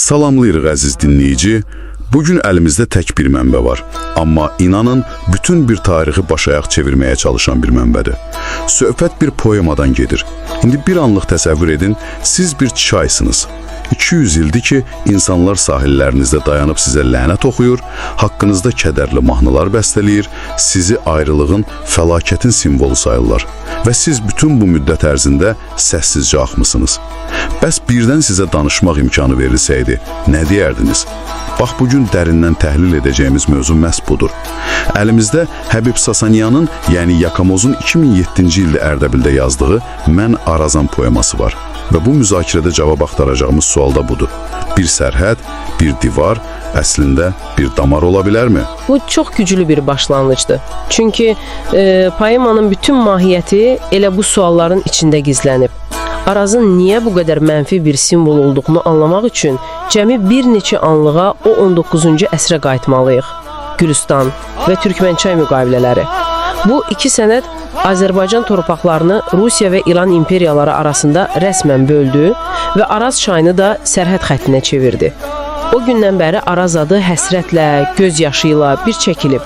Salamlayırıq əziz dinləyici. Bugün əlimizdə tək bir mənbə var. Amma inanın, bütün bir tarixi başayaq çevirməyə çalışan bir mənbədir. Söhbət bir poemadan gedir. İndi bir anlıq təsəvvür edin, siz bir çaysınız. 200 ildir ki, insanlar sahillərinizdə dayanıb sizə lənət oxuyur, haqqınızda kədərli mahnılar bəstələyir, sizi ayrılığın, fəlakətin simvolu sayırlar. Və siz bütün bu müddət ərzində səssizcə axmısınız. Bəs birdən sizə danışmaq imkanı verilsəydi, nə deyərdiniz? Bax, bugün dərindən təhlil edəcəyimiz mövzu məhz budur. Əlimizdə Həbib Sasanyanın, yəni Yakamozun 2007-ci ildə Ərdəbildə yazdığı Mən Arazam poeması var. Və bu müzakirədə cavab axtaracağımız sual da budur. Bir sərhəd, bir divar, əslində bir damar ola bilərmi? Bu çox güclü bir başlanğıcdır. Çünki poemanın bütün mahiyyəti elə bu sualların içində gizlənib. Arazın niyə bu qədər mənfi bir simvol olduğunu anlamaq üçün cəmi bir neçə anlığa o 19-cu əsrə qayıtmalıyıq. Gülüstan və Türkmənçay müqavilələri. Bu iki sənəd Azərbaycan torpaqlarını Rusiya və İran imperiyaları arasında rəsmən böldü və Araz çayını da sərhəd xəttinə çevirdi. O gündən bəri Araz adı həsrətlə, gözyaşı ilə bir çəkilib.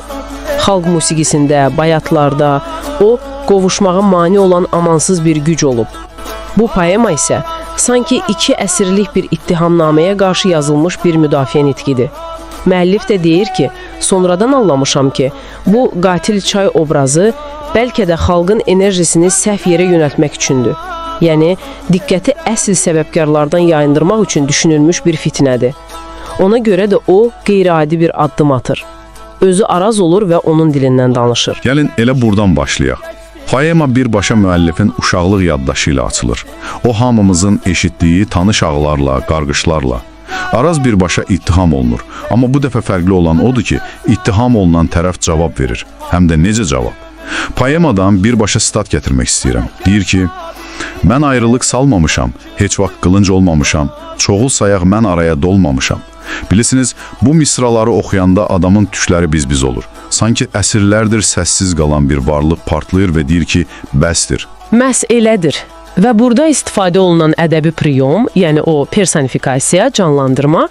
Xalq musiqisində, bayatlarda o qovuşmağa mane olan amansız bir güc olub. Bu poema isə sanki 2 əsrlik bir ittihamnaməyə qarşı yazılmış bir müdafiə nitqidir. Müəllif də deyir ki, sonradan anlamışam ki, bu qatil çay obrazı bəlkə də xalqın enerjisini səhv yerə yönəltmək üçündür. Yəni, diqqəti əsl səbəbkarlardan yayındırmaq üçün düşünülmüş bir fitnədir. Ona görə də o, qeyri-adi bir addım atır. Özü Araz olur və onun dilindən danışır. Gəlin elə buradan başlayaq. Poema birbaşa müəllifin uşaqlıq yaddaşı ilə açılır. O, hamımızın eşitdiyi tanış ağlarla, qarqışlarla. Araz birbaşa ittiham olunur. Amma bu dəfə fərqli olan odur ki, ittiham olunan tərəf cavab verir. Həm də necə cavab? Poemadan birbaşa sitat gətirmək istəyirəm. Deyir ki, mən ayrılıq salmamışam, heç vaxt qılınc olmamışam, çoğul sayaq mən araya dolmamışam. Bilirsiniz, bu misraları oxuyanda adamın tükləri biz-biz olur. Sanki əsrlərdir səssiz qalan bir varlıq partlayır və deyir ki, bəsdir. Məhz elədir. Və burada istifadə olunan ədəbi priyom, yəni o personifikasiya, canlandırma,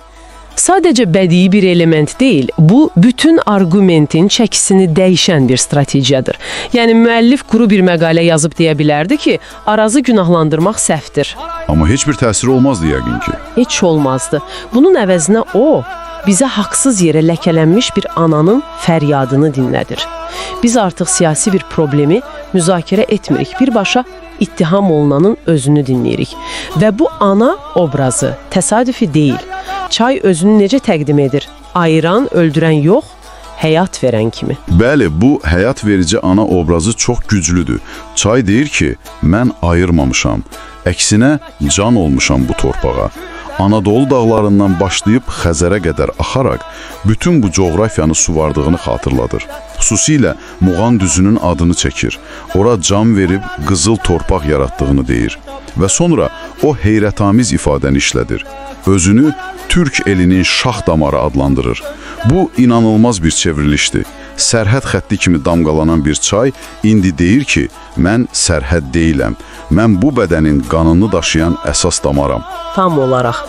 sadəcə bədii bir element deyil, bu bütün arqumentin çəkisini dəyişən bir strategiyadır. Yəni müəllif quru bir məqalə yazıb deyə bilərdi ki, Arazı günahlandırmaq səhvdir. Amma heç bir təsiri olmazdı yəqin ki. Heç olmazdı. Bunun əvəzinə o, bizə haqsız yerə ləkələnmiş bir ananın fəryadını dinlədir. Biz artıq siyasi bir problemi müzakirə etmirik, birbaşa ittiham olunanın özünü dinləyirik. Və bu ana obrazı təsadüfi deyil. Çay özünü necə təqdim edir? Ayıran, öldürən yox, həyat verən kimi. Bəli, bu həyat verici ana obrazı çox güclüdür. Çay deyir ki, mən ayırmamışam. Əksinə, can olmuşam bu torpağa. Anadolu dağlarından başlayıb Xəzərə qədər axaraq bütün bu coğrafiyanı suvardığını xatırladır. Xüsusilə Muğan düzünün adını çəkir. Ora can verib qızıl torpaq yaratdığını deyir. Və sonra o heyrətamiz ifadəni işlədir. Özünü Türk elinin şah damarı adlandırır. Bu inanılmaz bir çevrilişdir. Sərhəd xətti kimi damqalanan bir çay indi deyir ki, mən sərhəd deyiləm. Mən bu bədənin qanını daşıyan əsas damaram. Tam olaraq.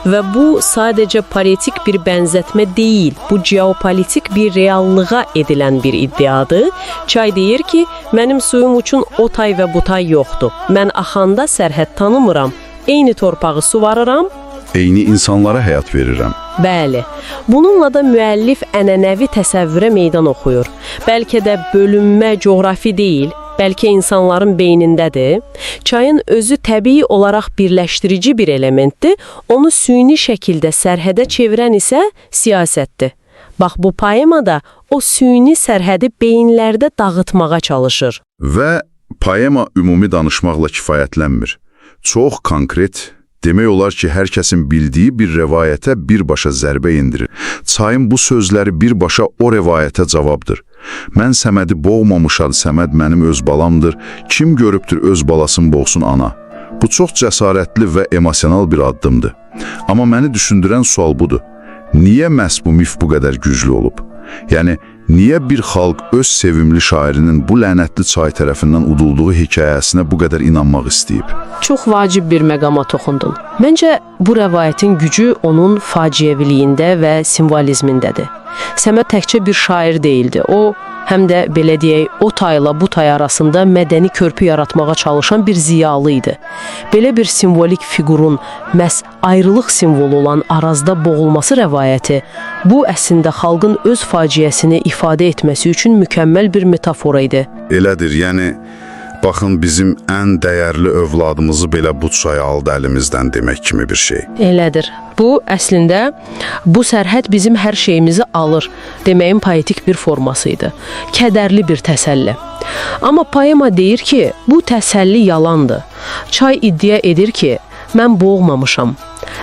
Və bu sadəcə politik bir bənzətmə deyil, bu geopolitik bir reallığa edilən bir iddiadır. Çay deyir ki, mənim suyum üçün o tay və bu tay yoxdur. Mən axanda sərhəd tanımıram, eyni torpağı suvarıram, eyni insanlara həyat verirəm. Bəli, bununla da müəllif ənənəvi təsəvvürə meydan oxuyur. Bəlkə də bölünmə coğrafi deyil, bəlkə insanların beynindədir. Çayın özü təbii olaraq birləşdirici bir elementdir, onu süni şəkildə sərhədə çevirən isə siyasətdir. Bax, bu poemada o süni sərhədi beyinlərdə dağıtmağa çalışır. Və poema ümumi danışmaqla kifayətlənmir. Çox konkret, demək olar ki, hər kəsin bildiyi bir rəvayətə birbaşa zərbə indirir. Çayın bu sözləri birbaşa o rəvayətə cavabdır. Mən Səmədi boğmamışam, Səməd mənim öz balamdır. Kim görübdür öz balasını boğsun ana? Bu çox cəsarətli və emosional bir addımdır. Amma məni düşündürən sual budur. Niyə məhz bu mif bu qədər güclü olub? Yəni, Niyə bir xalq öz sevimli şairinin bu lənətli çay tərəfindən udulduğu hekayəsinə bu qədər inanmaq istəyib? Çox vacib bir məqama toxundun. Məncə bu rəvayətin gücü onun faciəviliyində və simvolizmindədir. Səməd təkcə bir şair değildi. O, həm də belə deyək, o tayla bu tay arasında mədəni körpü yaratmağa çalışan bir ziyalı idi. Belə bir simvolik fiqurun məhz ayrılıq simvolu olan Arazda boğulması rəvayəti, bu əslində xalqın öz faciəsini ifadə etməsi üçün mükəmməl bir metafora idi. Elədir, yəni baxın bizim ən dəyərli övladımızı belə bu çaya aldı əlimizdən demək kimi bir şey. Elədir. Bu, əslində, bu sərhəd bizim hər şeyimizi alır deməyin poetik bir forması idi. Kədərli bir təsəlli. Amma poema deyir ki, bu təsəlli yalandır. Çay iddia edir ki, mən boğmamışam.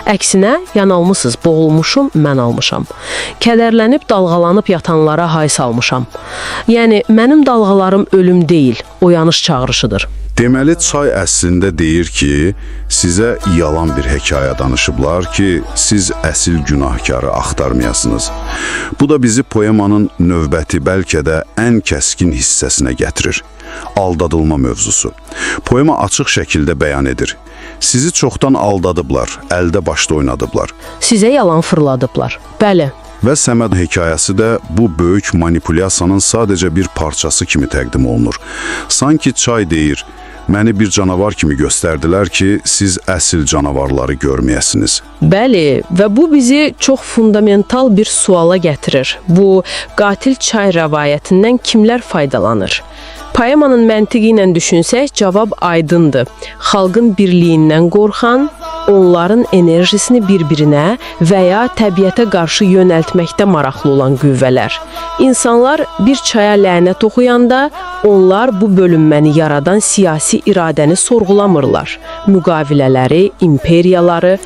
Əksinə, yanılmısınız, boğulmuşum, mən almışam. Kədərlənib, dalğalanıb yatanlara hay salmışam. Yəni, mənim dalğalarım ölüm deyil, oyanış çağrışıdır. Deməli, çay əslində deyir ki, sizə yalan bir hekayə danışıblar ki, siz əsil günahkarı axtarmayasınız. Bu da bizi poemanın növbəti, bəlkə də ən kəskin hissəsinə gətirir. Aldadılma mövzusu. Poema açıq şəkildə bəyan edir. Sizi çoxdan aldadıblar, əldə başda oynadıblar. Sizə yalan fırladıblar. Bəli. Və Səməd hekayəsi də bu böyük manipulyasiyanın sadəcə bir parçası kimi təqdim olunur. Sanki çay deyir, məni bir canavar kimi göstərdilər ki, siz əsl canavarları görməyəsiniz. Bəli, və bu bizi çox fundamental bir suala gətirir. Bu, qatil çay rəvayətindən kimlər faydalanır? Poemanın məntiqi ilə düşünsək, cavab aydındır. Xalqın birliyindən qorxan, onların enerjisini bir-birinə və ya təbiətə qarşı yönəltməkdə maraqlı olan qüvvələr. İnsanlar bir çaya lənət oxuyanda, onlar bu bölünməni yaradan siyasi iradəni sorğulamırlar. Müqavilələri, imperiyaları,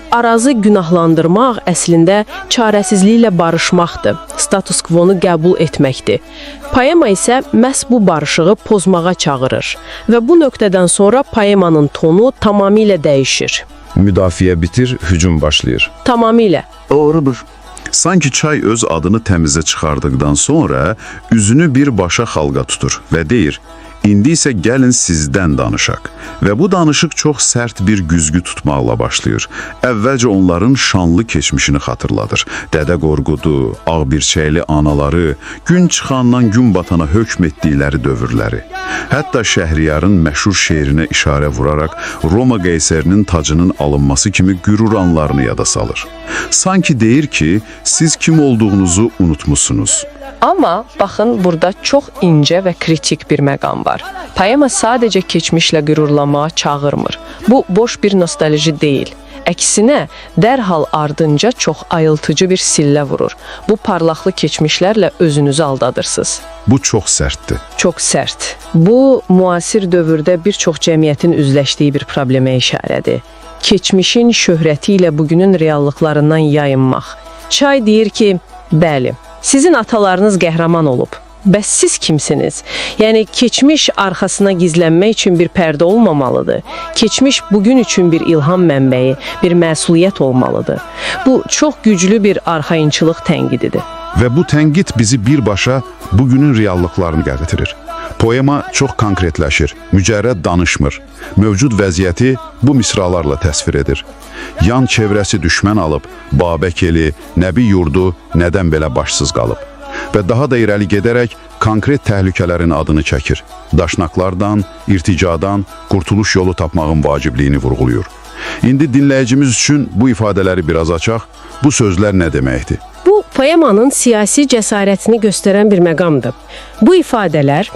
Arazı günahlandırmaq əslində çarəsizliklə barışmaqdır, status quo-nu qəbul etməkdir. Poema isə məhz bu barışığı pozmağa çağırır və bu nöqtədən sonra poemanın tonu tamamilə dəyişir. Müdafiə bitir, hücum başlayır. Tamamilə. Doğrudur. Sanki çay öz adını təmizə çıxardıqdan sonra üzünü birbaşa xalqa tutur və deyir, İndi isə gəlin sizdən danışaq. Və bu danışıq çox sərt bir güzgü tutmaqla başlayır. Əvvəlcə onların şanlı keçmişini xatırladır. Dədə Qorqudu, Ağbirçəkli anaları, gün çıxandan gün batana hökm etdikləri dövrləri. Hətta Şəhriyarın məşhur şeirinə işarə vuraraq Roma Qeysərinin tacının alınması kimi qürur anlarını yada salır. Sanki deyir ki, siz kim olduğunuzu unutmusunuz. Amma baxın, burada çox incə və kritik bir məqam var. Poema sadəcə keçmişlə qürurlamağa çağırmır. Bu, boş bir nostalji deyil. Əksinə, dərhal ardınca çox ayıltıcı bir sillə vurur. Bu parlaqlı keçmişlərlə özünüzü aldadırsınız. Bu çox sərtdir. Çox sərt. Bu, müasir dövrdə bir çox cəmiyyətin üzləşdiyi bir problemə işarədir. Keçmişin şöhrəti ilə bugünün reallıqlarından yayınmaq. Çay deyir ki, bəli, sizin atalarınız qəhrəman olub. Bəs siz kimsiniz? Yəni, keçmiş arxasına gizlənmək üçün bir pərdə olmamalıdır. Keçmiş bugün üçün bir ilham mənbəyi, bir məsuliyyət olmalıdır. Bu, çox güclü bir arxayınçılıq tənqididir. Və bu tənqid bizi birbaşa bugünün reallıqlarını gətirir. Poema çox konkretləşir, mücərrəd danışmır. Mövcud vəziyyəti bu misralarla təsvir edir. Yan çevrəsi düşmən alıb, Babək eli, Nəbi yurdu nədən belə başsız qalıb. Və daha da irəli gedərək konkret təhlükələrin adını çəkir. Daşnaqlardan, irticadan qurtuluş yolu tapmağın vacibliyini vurğuluyur. İndi dinləyicimiz üçün bu ifadələri biraz açaq. Bu sözlər nə deməkdir? Bu, poemanın siyasi cəsarətini göstərən bir məqamdır. Bu ifadələr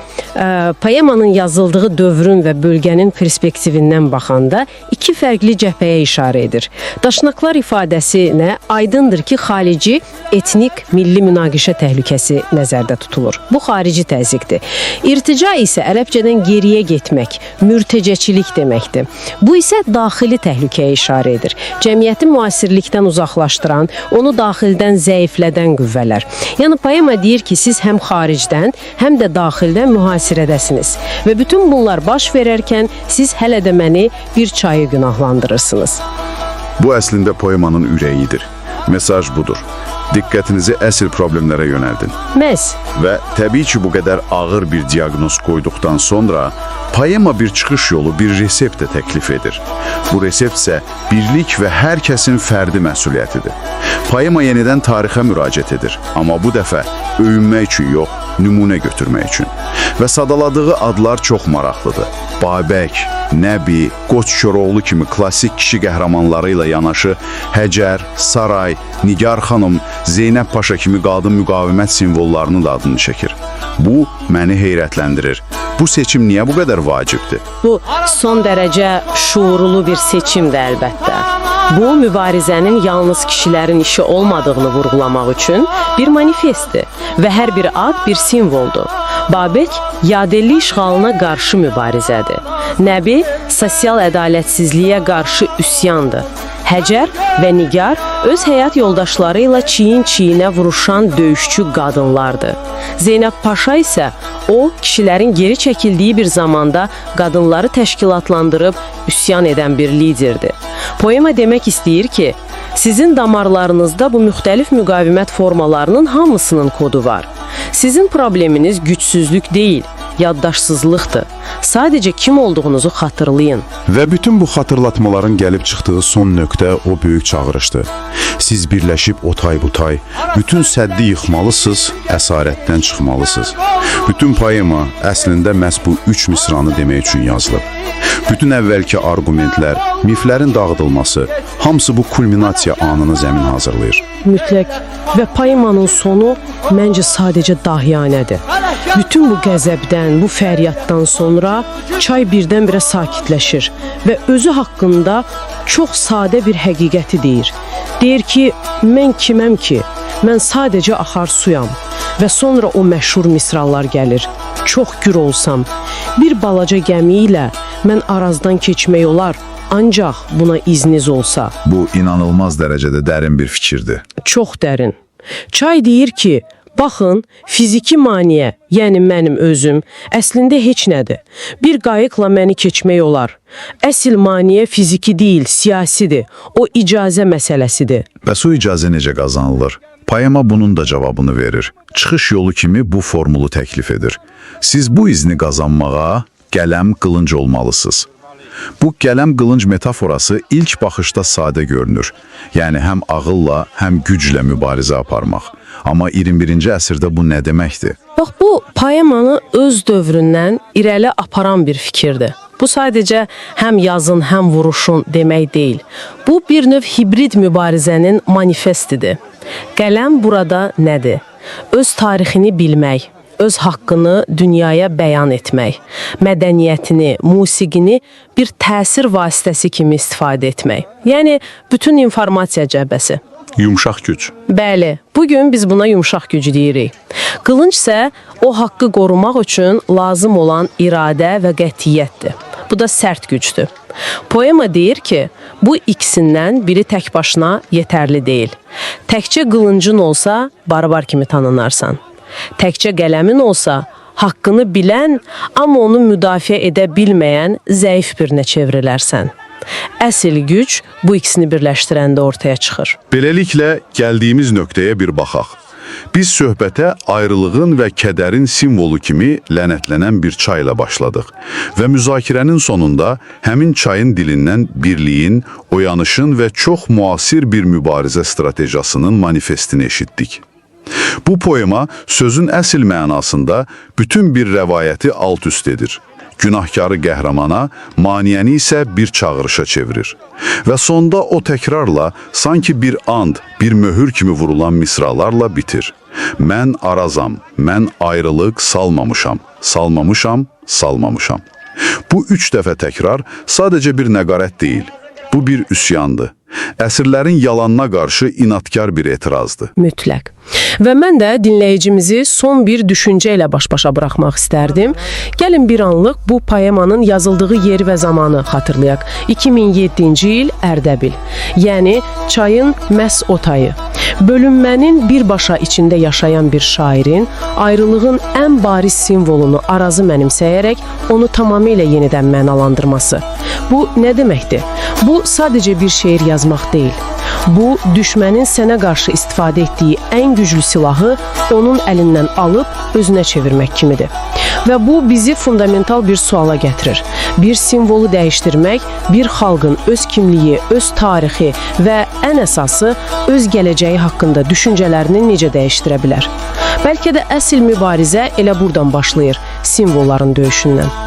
poemanın yazıldığı dövrün və bölgənin perspektivindən baxanda iki fərqli cəbhəyə işarə edir. Daşnaqlar ifadəsinə aydındır ki, xarici, etnik, milli münaqişə təhlükəsi nəzərdə tutulur. Bu, xarici təzyiqdir. İrtica isə ərəbcədən geriyə getmək, mürtəcəçilik deməkdir. Bu isə daxili təhlükəyə işarə edir. Cəmiyyəti müasirlikdən uzaqlaşdıran, onu daxildən zəiflədən qüvvələr. Yəni, poema deyir ki, siz həm xaricdən, həm də daxildən mühasirədəsiniz. Və bütün bunlar baş verərkən siz hələ də məni bir çayı günahlandırırsınız. Bu əslində poemanın ürəyidir. Mesaj budur. Diqqətinizi əsl problemlərə yönəldin. Məhz Və təbii ki, bu qədər ağır bir diaqnoz qoyduqdan sonra poema bir çıxış yolu, bir resept də təklif edir. Bu resept isə birlik və hər kəsin fərdi məsuliyyətidir. Poema yenidən tarixə müraciət edir, amma bu dəfə öyünmək üçün yox, nümunə götürmək üçün. Və sadaladığı adlar çox maraqlıdır. Babək, Nəbi, Qoç Koroğlu kimi klassik kişi qəhrəmanları ilə yanaşı Həcər, Saray, Nigar xanım, Zeynəb Paşa kimi qadın müqavimət simvollarının da adını çəkir. Bu məni heyrətləndirir. Bu seçim niyə bu qədər vacibdir? Bu son dərəcə şuurlu bir seçimdir əlbəttə. Bu, mübarizənin yalnız kişilərin işi olmadığını vurğulamaq üçün bir manifestdir və hər bir ad bir simvoldur. Babək, yadelli işğalına qarşı mübarizədir. Nəbi, sosial ədalətsizliyə qarşı üsyandır. Həcər və Nigar öz həyat yoldaşları ilə çiyin-çiyinə vuruşan döyüşçü qadınlardır. Zeynəb Paşa isə o, kişilərin geri çəkildiyi bir zamanda qadınları təşkilatlandırıb üsyan edən bir liderdir. Poema demək istəyir ki, sizin damarlarınızda bu müxtəlif müqavimət formalarının hamısının kodu var. Sizin probleminiz gücsüzlük deyil, yaddaşsızlıqdır. Sadəcə kim olduğunuzu xatırlayın. Və bütün bu xatırlatmaların gəlib çıxdığı son nöqtə o böyük çağırışdır. Siz birləşib o tay bu tay, bütün səddi yıxmalısınız, əsarətdən çıxmalısınız. Bütün poema əslində məhz bu 3 misranı demək üçün yazılıb. Bütün əvvəlki argumentlər, miflərin dağıdılması, hamısı bu kulminasiya anını zəmin hazırlayır. Mütləq və poemanın sonu məncə sadəcə dahiyanədir. Bütün bu qəzəbdən, bu fəryaddan sonra çay birdən-birə sakitləşir və özü haqqında çox sadə bir həqiqəti deyir. Deyir ki, mən kiməm ki? Mən sadəcə axar suyam. Və sonra o məşhur misralar gəlir. Çox gür olsam, bir balaca gəmi ilə mən Arazdan keçmək olar, ancaq buna izniniz olsa. Bu inanılmaz dərəcədə dərin bir fikirdir. Çox dərin. Çay deyir ki, baxın, fiziki maneə, yəni mənim özüm, əslində heç nədir. Bir qayıqla məni keçmək olar. Əsl maneə fiziki deyil, siyasidir. O icazə məsələsidir. Bəs o icazə necə qazanılır? Poema bunun da cavabını verir. Çıxış yolu kimi bu formulu təklif edir. Siz bu izni qazanmağa qələm, qılınc olmalısınız. Bu qələm qılınc metaforası ilk baxışda sadə görünür. Yəni həm ağılla, həm güclə mübarizə aparmaq. Amma 21-ci əsrdə bu nə deməkdir? Bax, bu poemanı öz dövründən irəli aparan bir fikirdir. Bu sadəcə həm yazın, həm vuruşun demək deyil. Bu bir növ hibrid mübarizənin manifestidir. Qələm burada nədir? Öz tarixini bilmək, öz haqqını dünyaya bəyan etmək, mədəniyyətini, musiqini bir təsir vasitəsi kimi istifadə etmək. Yəni, bütün informasiya cəbəsi. Yumşaq güc. Bəli, bugün biz buna yumşaq gücü deyirik. Qılınc isə o haqqı qorumaq üçün lazım olan iradə və qətiyyətdir. Bu da sərt gücdür. Poema deyir ki, bu ikisindən biri tək başına yetərli deyil. Təkcə qılıncın olsa, barbar kimi tanınarsan. Təkcə qələmin olsa, haqqını bilən, amma onu müdafiə edə bilməyən zəif birinə çevrilərsən. Əsl güc bu ikisini birləşdirəndə ortaya çıxır. Beləliklə, gəldiyimiz nöqtəyə bir baxaq. Biz söhbətə ayrılığın və kədərin simvolu kimi lənətlənən bir çayla başladıq və müzakirənin sonunda həmin çayın dilindən birliyin, oyanışın və çox müasir bir mübarizə stratejiyasının manifestini eşitdik. Bu poema sözün əsl mənasında bütün bir rəvayəti alt-üst edir. Günahkarı qəhrəmana, maniyəni isə bir çağırışa çevirir. Və sonda o təkrarla, sanki bir and, bir möhür kimi vurulan misralarla bitir. Mən arazam, mən ayrılıq salmamışam, salmamışam, salmamışam. Bu 3 dəfə təkrar sadəcə bir nəqarət deyil, bu bir üsyandır. Əsrlərin yalanına qarşı inatkar bir etirazdır. Mütləq. Və mən də dinləyicimizi son bir düşüncə ilə baş-başa buraxmaq istərdim. Gəlin bir anlıq bu poemanın yazıldığı yeri və zamanı xatırlayaq. 2007-ci il Ərdəbil. Yəni çayın məhz o tayı. Bölünmənin birbaşa içində yaşayan bir şairin ayrılığın ən bariz simvolunu Arazı mənimsəyərək onu tamamilə yenidən mənalandırması. Bu nə deməkdir? Bu sadəcə bir şeir yazmaq deyil. Bu, düşmənin sənə qarşı istifadə etdiyi ən güclü silahı onun əlindən alıb özünə çevirmək kimidir. Və bu bizi fundamental bir suala gətirir. Bir simvolu dəyişdirmək, bir xalqın öz kimliyi, öz tarixi və ən əsası öz gələcəyi haqqında düşüncələrini necə dəyişdirə bilər? Bəlkə də əsl mübarizə elə buradan başlayır, simvolların döyüşündən.